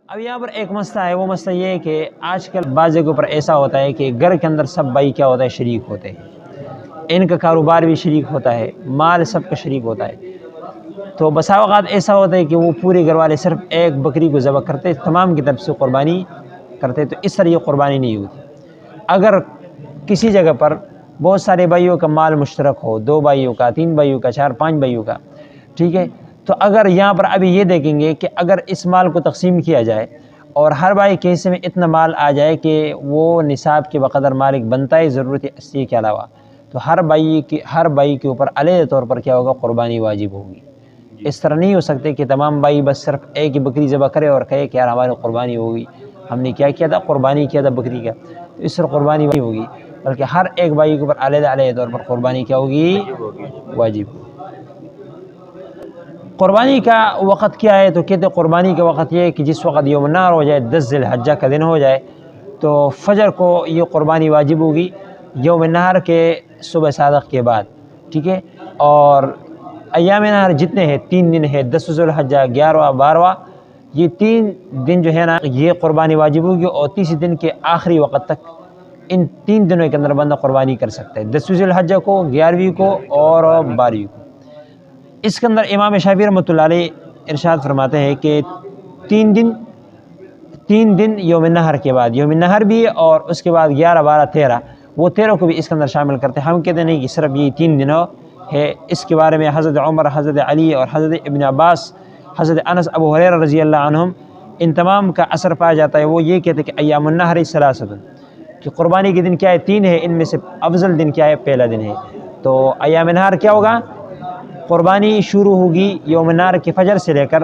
اب یہاں پر ایک مسئلہ ہے، وہ مسئلہ یہ ہے کہ آج کل بعض جگہوں پر ایسا ہوتا ہے کہ گھر کے اندر سب بھائی کیا ہوتا ہے، شریک ہوتے ہیں، ان کا کاروبار بھی شریک ہوتا ہے، مال سب کا شریک ہوتا ہے۔ تو بسا اوقات ایسا ہوتا ہے کہ وہ پورے گھر والے صرف ایک بکری کو ذبح کرتے، تمام کی طرف سے قربانی کرتے، تو اس طرح یہ قربانی نہیں ہوتی۔ اگر کسی جگہ پر بہت سارے بھائیوں کا مال مشترک ہو، 2 بھائیوں کا، 3 بھائیوں کا، 4 5 بھائیوں کا، ٹھیک ہے، تو اگر یہاں پر ابھی یہ دیکھیں گے کہ اگر اس مال کو تقسیم کیا جائے اور ہر بھائی کے حصے میں اتنا مال آ جائے کہ وہ نصاب کے بقدر مالک بنتا ہے ضرورت اصلی کے علاوہ، تو ہر بھائی کے اوپر علیحدہ طور پر کیا ہوگا، قربانی واجب ہوگی۔ اس طرح نہیں ہو سکتے کہ تمام بھائی بس صرف ایک ہی بکری ذبح کرے اور کہے کہ یار ہماری قربانی ہوگی، ہم نے کیا کیا تھا، قربانی کیا تھا بکری کا، تو اس طرح قربانی نہیں ہوگی، بلکہ ہر ایک بھائی کے اوپر علیحدہ طور پر قربانی کیا ہوگی، واجب۔ قربانی کا وقت کیا ہے، تو کہتے ہیں قربانی کا وقت یہ ہے کہ جس وقت یوم النحر ہو جائے، 10 ذی الحجہ کا دن ہو جائے، تو فجر کو یہ قربانی واجب ہوگی، یوم النحر کے صبح صادق کے بعد، ٹھیک ہے۔ اور ایام نحر جتنے ہیں، 3 دن ہے، 10 ذی الحجہ، 11واں 12واں، یہ 3 دن جو ہے نا، یہ قربانی واجب ہوگی، اور تیسرے دن کے آخری وقت تک ان 3 دنوں کے اندر بندہ قربانی کر سکتا ہے، 10 ذی الحجہ کو، 11ویں کو اور 12ویں کو۔ اس کے اندر امام شافعی رحمۃ اللہ علیہ ارشاد فرماتے ہیں کہ 3 دن یوم النحر کے بعد، یوم النحر بھی اور اس کے بعد 11 12 13، وہ 13 کو بھی اس کے اندر شامل کرتے ہیں۔ ہم کہتے نہیں کہ صرف یہ 3 دنوں ہے، اس کے بارے میں حضرت عمر، حضرت علی اور حضرت ابن عباس، حضرت انس، ابو ہریرہ رضی اللہ عنہم، ان تمام کا اثر پایا جاتا ہے۔ وہ یہ کہتے ہیں کہ ایام النحر ثلاثۃ، کہ قربانی کے دن کیا ہے، 3 ہے، ان میں سے افضل دن کیا ہے، پہلا دن ہے۔ تو ایام النحر کیا ہوگا، قربانی شروع ہوگی یوم النحر کے فجر سے لے کر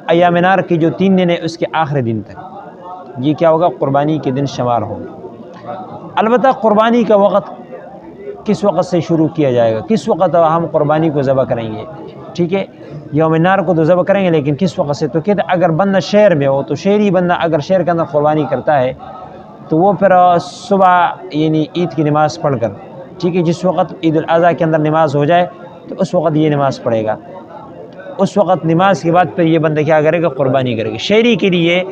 ایام النحر کی جو 3 دن ہے اس کے آخری دن تک، یہ کیا ہوگا، قربانی کے دن شمار ہوگا۔ البتہ قربانی کا وقت کس وقت سے شروع کیا جائے گا، کس وقت ہم قربانی کو ذبح کریں گے، ٹھیک ہے، یوم النحر کو تو ذبح کریں گے، لیکن کس وقت سے، تو کہتے اگر بندہ شہر میں ہو تو شہری بندہ اگر شہر کے اندر قربانی کرتا ہے تو وہ پھر صبح یعنی عید کی نماز پڑھ کر، ٹھیک ہے، جس وقت عید الاضحیٰ کے اندر نماز ہو جائے تو اس وقت یہ نماز پڑھے گا، اس وقت نماز کے بعد پھر یہ بندہ کیا کرے گا، قربانی کرے گا۔ شہری کے لیے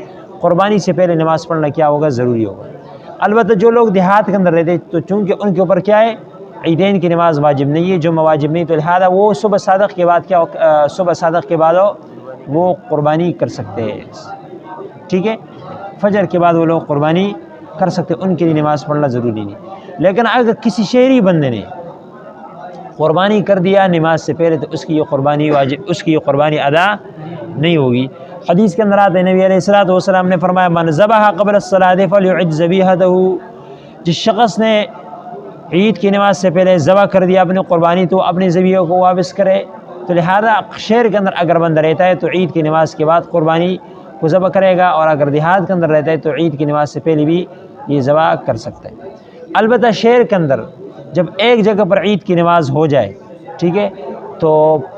قربانی سے پہلے نماز پڑھنا کیا ہوگا، ضروری ہوگا۔ البتہ جو لوگ دیہات کے اندر رہتے تو چونکہ ان کے اوپر کیا ہے، عیدین کی نماز واجب نہیں ہے، جمعہ واجب نہیں، تو لہذا وہ صبح صادق کے بعد صبح صادق کے بعد وہ قربانی کر سکتے ہیں، ٹھیک ہے، فجر کے بعد وہ لوگ قربانی کر سکتے، ان کے لیے نماز پڑھنا ضروری نہیں۔ لیکن اگر کسی شہری بندے نے قربانی کر دیا نماز سے پہلے تو اس کی یہ قربانی ادا نہیں ہوگی۔ حدیث کے اندر آتے ہیں، نبی علیہ الصلوۃ والسلام نے فرمایا، من ذبح قبل الصلاۃ فلیعد ذبیحتہ، جس شخص نے عید کی نماز سے پہلے ذبح کر دیا اپنی قربانی تو اپنی ذبیحہ کو واپس کرے۔ تو لہذا شہر کے اندر اگر بندہ رہتا ہے تو عید کی نماز کے بعد قربانی کو ذبح کرے گا، اور اگر دیہات کے اندر رہتا ہے تو عید کی نماز سے پہلے بھی یہ ذبح کر سکتا ہے۔ البتہ شہر کے اندر جب ایک جگہ پر عید کی نماز ہو جائے، ٹھیک ہے، تو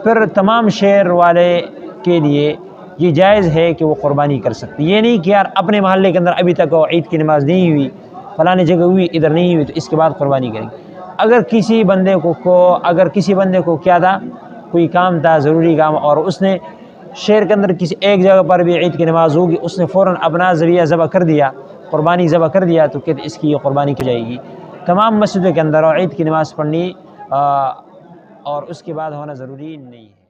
پھر تمام شہر والے کے لیے یہ جائز ہے کہ وہ قربانی کر سکتے، یہ نہیں کہ یار اپنے محلے کے اندر ابھی تک عید کی نماز نہیں ہوئی، فلاں جگہ ہوئی ادھر نہیں ہوئی تو اس کے بعد قربانی کریں گے۔ اگر کسی بندے کو کیا تھا، کوئی کام تھا، ضروری کام، اور اس نے شہر کے اندر کسی ایک جگہ پر بھی عید کی نماز ہوگی، اس نے فوراً اپنا ذبیحہ ذبح کر دیا، قربانی ذبح کر دیا، تو کہتے اس کی یہ قربانی کی جائے گی۔ تمام مسجدوں کے اندر عید کی نماز پڑھنی اور اس کے بعد ہونا ضروری نہیں ہے۔